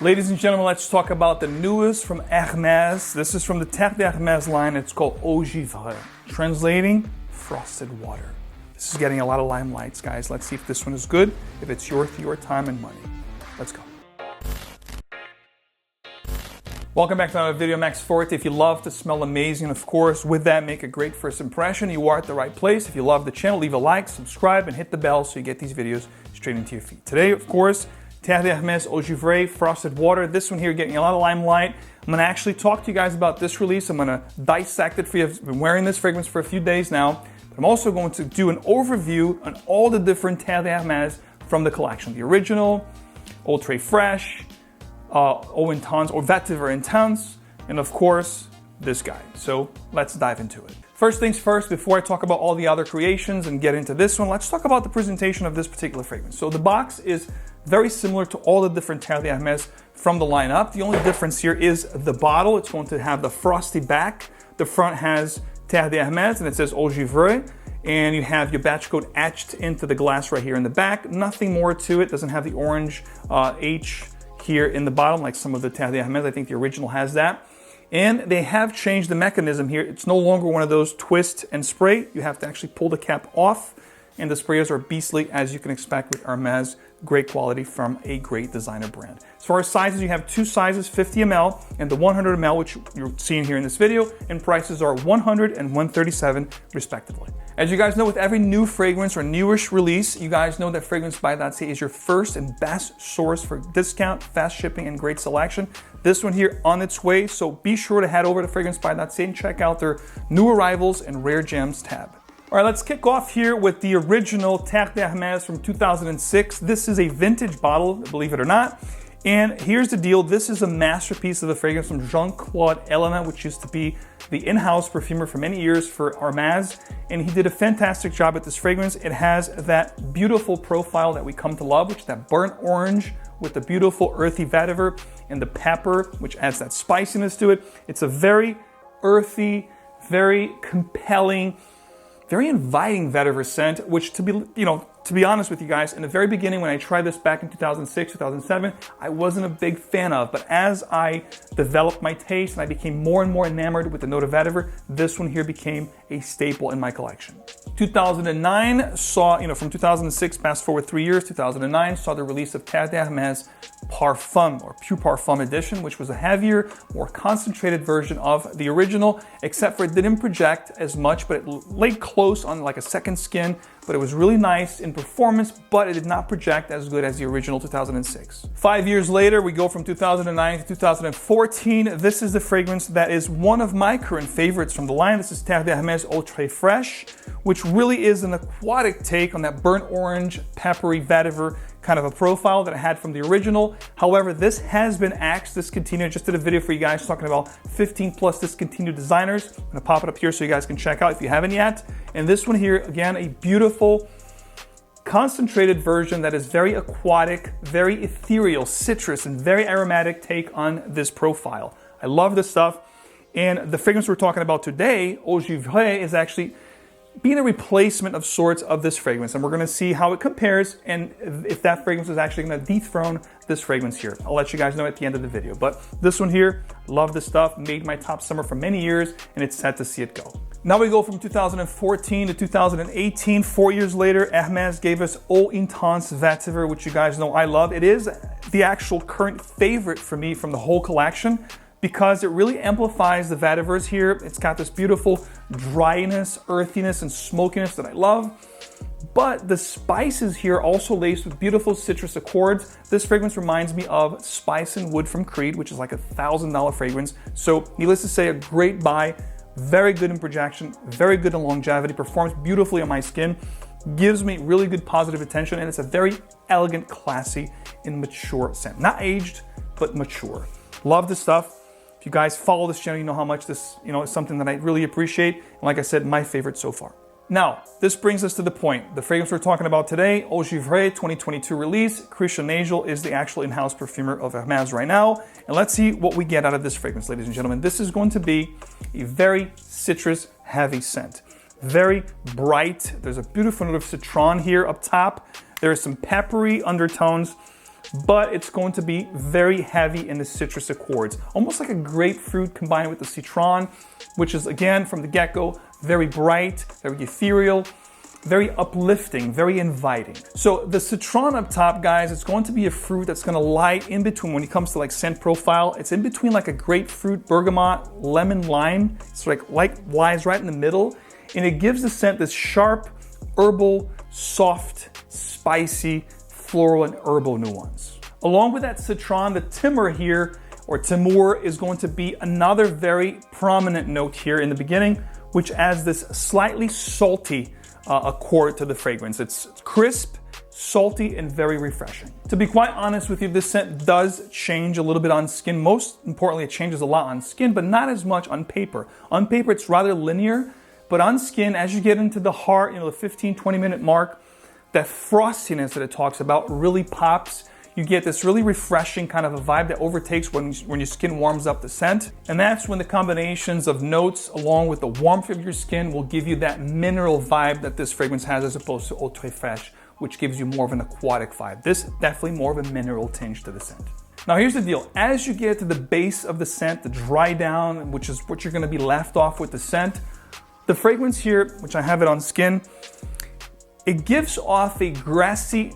Ladies and gentlemen, let's talk about the newest from Hermès. This is from the Terre D Hermes line. It's called Eau Givree, translating frosted water. This is getting a lot of limelights, guys. Let's see if this one is good, if it's worth your time and money. Let's go. Welcome back to another video. I'm Forti. If you love to smell amazing, of course, with that, make a great first impression. You are at the right place. If you love the channel, leave a like, subscribe, and hit the bell so you get these videos straight into your feed. Today, of course, Terre D Hermes Eau Givree frosted water. This one here getting a lot of limelight. I'm going to actually talk to you guys about this release. I'm going to dissect it for you. I've been wearing this fragrance for a few days now. But I'm also going to do an overview on all the different Terre D Hermes from the collection. The original, Ultra Fresh, 𝗏𝗏𝗏𝗏𝗏𝗏𝗏𝗏𝗏𝗏𝗏𝗏𝗏𝗏𝗏, and tons, and of course, this guy. So let's dive into it. First things first, before I talk about all the other creations and get into this one, let's talk about the presentation of this particular fragrance. So the box is very similar to all the different Terre D Hermes from the lineup. The only difference here is the bottle. It's going to have the frosty back. The front has Terre D Hermes and it says Eau Givree. And you have your batch code etched into the glass right here in the back. Nothing more to it. Doesn't have the orange H here in the bottom like some of the Terre D Hermes. I think the original has that. And they have changed the mechanism here. It's no longer one of those twist and spray. You have to actually pull the cap off. And the sprayers are beastly, as you can expect with Hermès. Great quality from a great designer brand. As far as sizes, you have two sizes, 50 ml and the 100 ml, which you're seeing here in this video, and prices are $100 and $137 respectively. As you guys know, with every new fragrance or newish release, you guys know that Fragrance by 𝗏𝗏𝗏 is your first and best source for discount, fast shipping, and great selection. This one here on its way, so be sure to head over to Fragrance by 𝗏𝗏𝗏 and check out their new arrivals and rare gems tab. All right, let's kick off here with the original Terre D Hermes from 2006. This is a vintage bottle, believe it or not. And here's the deal. This is a masterpiece of a fragrance from 𝗕𝗏𝗏𝗏𝗏𝗏𝗏, which used to be the in-house perfumer for many years for Hermès. And he did a fantastic job at this fragrance. It has that beautiful profile that we come to love, which is that burnt orange with the beautiful earthy vetiver and the pepper, which adds that spiciness to it. It's a very earthy, very compelling, very inviting vetiver scent, which to be honest with you guys, in the very beginning when I tried this back in 2006, 2007, I wasn't a big fan of, but as I developed my taste and I became more and more enamored with the note of vetiver, this one here became a staple in my collection. 2009 saw, from 2006, fast forward 3 years, 2009 saw the release of Terre D Hermes Perfume or Pure Parfum edition, which was a heavier, more concentrated version of the original, except for it didn't project as much, but it laid close on like a second skin, but it was really nice in performance, but it did not project as good as the original 2006. 5 years later, we go from 2009 to 2014. This is the fragrance that is one of my current favorites from the line. This is Terre D Hermes Ultra Fresh, which really is an aquatic take on that burnt orange, peppery vetiver kind of a profile that I had from the original. However, this has been axed, discontinued. Just did a video for you guys talking about 15 plus discontinued designers. I'm gonna pop it up here so you guys can check out if you haven't yet. And this one here, again, a beautiful concentrated version that is very aquatic, very ethereal, citrus, and very aromatic take on this profile. I love this stuff. And the fragrance we're talking about today, Eau Givree, is actually being a replacement of sorts of this fragrance, and we're going to see how it compares and if that fragrance is actually going to dethrone this fragrance here. I'll let you guys know at the end of the video, but this one here, love this stuff, made my top summer for many years, and it's sad to see it go. Now we go from 2014 to 2018, 4 years later, Hermès gave us Eau Intense Vetiver, which you guys know I love. It is the actual current favorite for me from the whole collection, because it really amplifies the vetivers here. It's got this beautiful dryness, earthiness, and smokiness that I love. But the spices here also laced with beautiful citrus accords. This fragrance reminds me of Spice and Wood from Creed, which is like $1,000 fragrance. So needless to say, a great buy, very good in projection, very good in longevity, performs beautifully on my skin, gives me really good positive attention, and it's a very elegant, classy, and mature scent. Not aged, but mature. Love this stuff. If you guys follow this channel, you know how much this is something that I really appreciate. And like I said, my favorite so far. Now, this brings us to the point. The fragrance we're talking about today, Eau Givree 2022 release. Christian Nagel is the actual in-house perfumer of Hermès right now. And let's see what we get out of this fragrance, ladies and gentlemen. This is going to be a very citrus heavy scent. Very bright. There's a beautiful note of citron here up top. There are some peppery undertones. but it's going to be very heavy in the citrus accords, almost like a grapefruit combined with the citron, which is, again, from the get-go, very bright, very ethereal, very uplifting, very inviting. So the citron up top, guys, it's going to be a fruit that's going to lie in between when it comes to like scent profile. It's in between like a grapefruit, bergamot, lemon, lime. It's like lies right in the middle, and it gives the scent this sharp, herbal, soft, spicy, floral, and herbal nuance. Along with that citron, the 𝗕𝗏 here, or 𝗕𝗏, is going to be another very prominent note here in the beginning, which adds this slightly salty accord to the fragrance. It's crisp, salty, and very refreshing. To be quite honest with you, this scent does change a little bit on skin. Most importantly, it changes a lot on skin, but not as much on paper. On paper, it's rather linear, but on skin, as you get into the heart, the 15-20 minute mark, that frostiness that it talks about really pops. You get this really refreshing kind of a vibe that overtakes when your skin warms up the scent. And that's when the combinations of notes along with the warmth of your skin will give you that mineral vibe that this fragrance has, as opposed to Eau très fraîche, which gives you more of an aquatic vibe. This definitely more of a mineral tinge to the scent. Now here's the deal. As you get to the base of the scent, the dry down, which is what you're going to be left off with the scent, the fragrance here, which I have it on skin, it gives off a grassy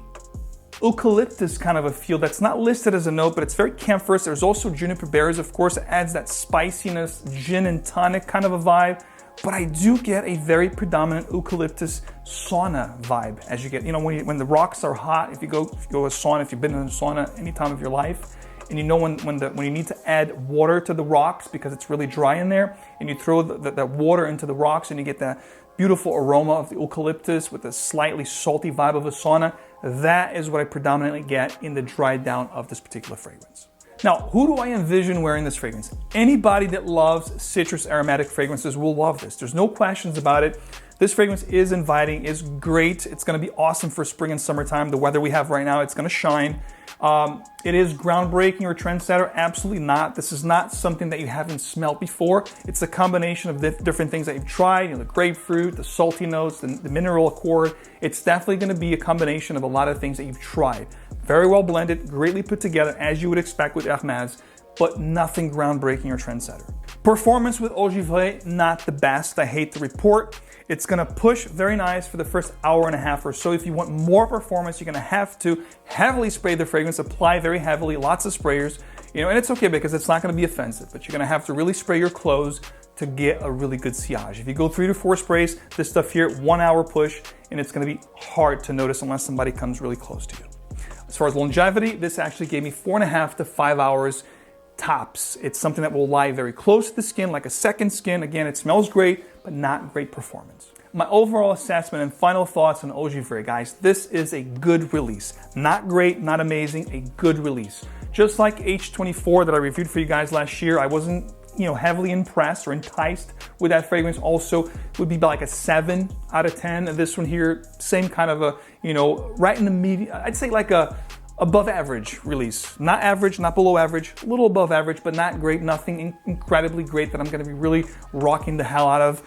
eucalyptus kind of a feel that's not listed as a note, but it's very camphorous. There's also juniper berries, of course. It adds that spiciness, gin and tonic kind of a vibe. But I do get a very predominant eucalyptus sauna vibe as you get, when the rocks are hot, if you go to a sauna, if you've been in a sauna any time of your life, and when you need to add water to the rocks because it's really dry in there, and you throw that water into the rocks and you get that beautiful aroma of the eucalyptus with a slightly salty vibe of a sauna, that is what I predominantly get in the dry down of this particular fragrance. Now, who do I envision wearing this fragrance? Anybody that loves citrus aromatic fragrances will love this. There's no questions about it. This fragrance is inviting, is great. It's gonna be awesome for spring and summertime. The weather we have right now, it's gonna shine. It is groundbreaking or trendsetter? Absolutely not. This is not something that you haven't smelled before. It's a combination of different things that you've tried, the grapefruit, the salty notes, the mineral accord. It's definitely gonna be a combination of a lot of things that you've tried. Very well blended, greatly put together, as you would expect with Hermès, but nothing groundbreaking or trendsetter. Performance with Eau Givree, not the best, I hate to report. It's gonna push very nice for the first hour and a half or so. If you want more performance, you're gonna have to heavily spray the fragrance, apply very heavily, lots of sprayers, and it's okay because it's not gonna be offensive, but you're gonna have to really spray your clothes to get a really good sillage. If you go 3 to 4 sprays, this stuff here, 1 hour push, and it's gonna be hard to notice unless somebody comes really close to you. As far as longevity, this actually gave me 4.5 to 5 hours tops. It's something that will lie very close to the skin, like a second skin. Again, it smells great, but not great performance. My overall assessment and final thoughts on Eau Givree, guys, this is a good release. Not great, not amazing, a good release. Just like H24 that I reviewed for you guys last year, I wasn't heavily impressed or enticed with that fragrance. Also would be like a 7 out of 10. And this one here, same kind of a, right in the medium, I'd say like a above average release. Not average, not below average, a little above average, but not great, nothing incredibly great that I'm gonna be really rocking the hell out of.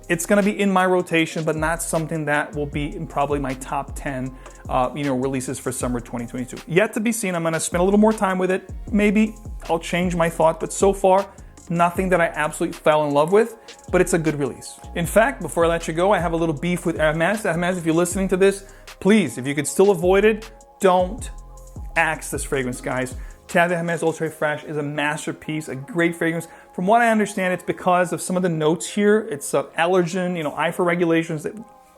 It's gonna be in my rotation, but not something that will be in probably my top 10 releases for summer 2022. Yet to be seen. I'm gonna spend a little more time with it. Maybe I'll change my thought, but so far, nothing that I absolutely fell in love with, but it's a good release. In fact, before I let you go, I have a little beef with Hermès. Hermès, if you're listening to this, please, if you could still avoid it, don't axe this fragrance, guys. Terre D Hermes Eau très fraîche is a masterpiece, a great fragrance. From what I understand, it's because of some of the notes here. It's allergen, IFA regulations that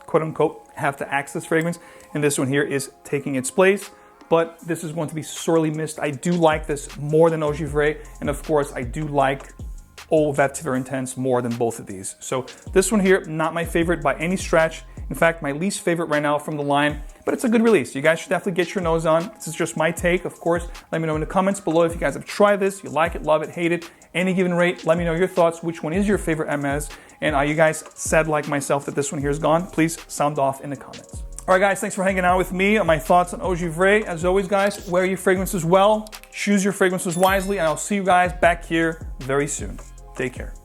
quote unquote have to axe this fragrance. And this one here is taking its place. But this is going to be sorely missed. I do like this more than Eau Givree. And of course, I do like 𝗿𝗵𝗹𝗆 more than both of these. So this one here, not my favorite by any stretch. In fact, my least favorite right now from the line, but it's a good release. You guys should definitely get your nose on. This is just my take, of course. Let me know in the comments below if you guys have tried this, you like it, love it, hate it, any given rate. Let me know your thoughts. Which one is your favorite Hermès? And are you guys sad like myself that this one here is gone? Please sound off in the comments. All right, guys, thanks for hanging out with me on my thoughts on Eau Givree. As always, guys, wear your fragrances well, choose your fragrances wisely, and I'll see you guys back here very soon. Take care.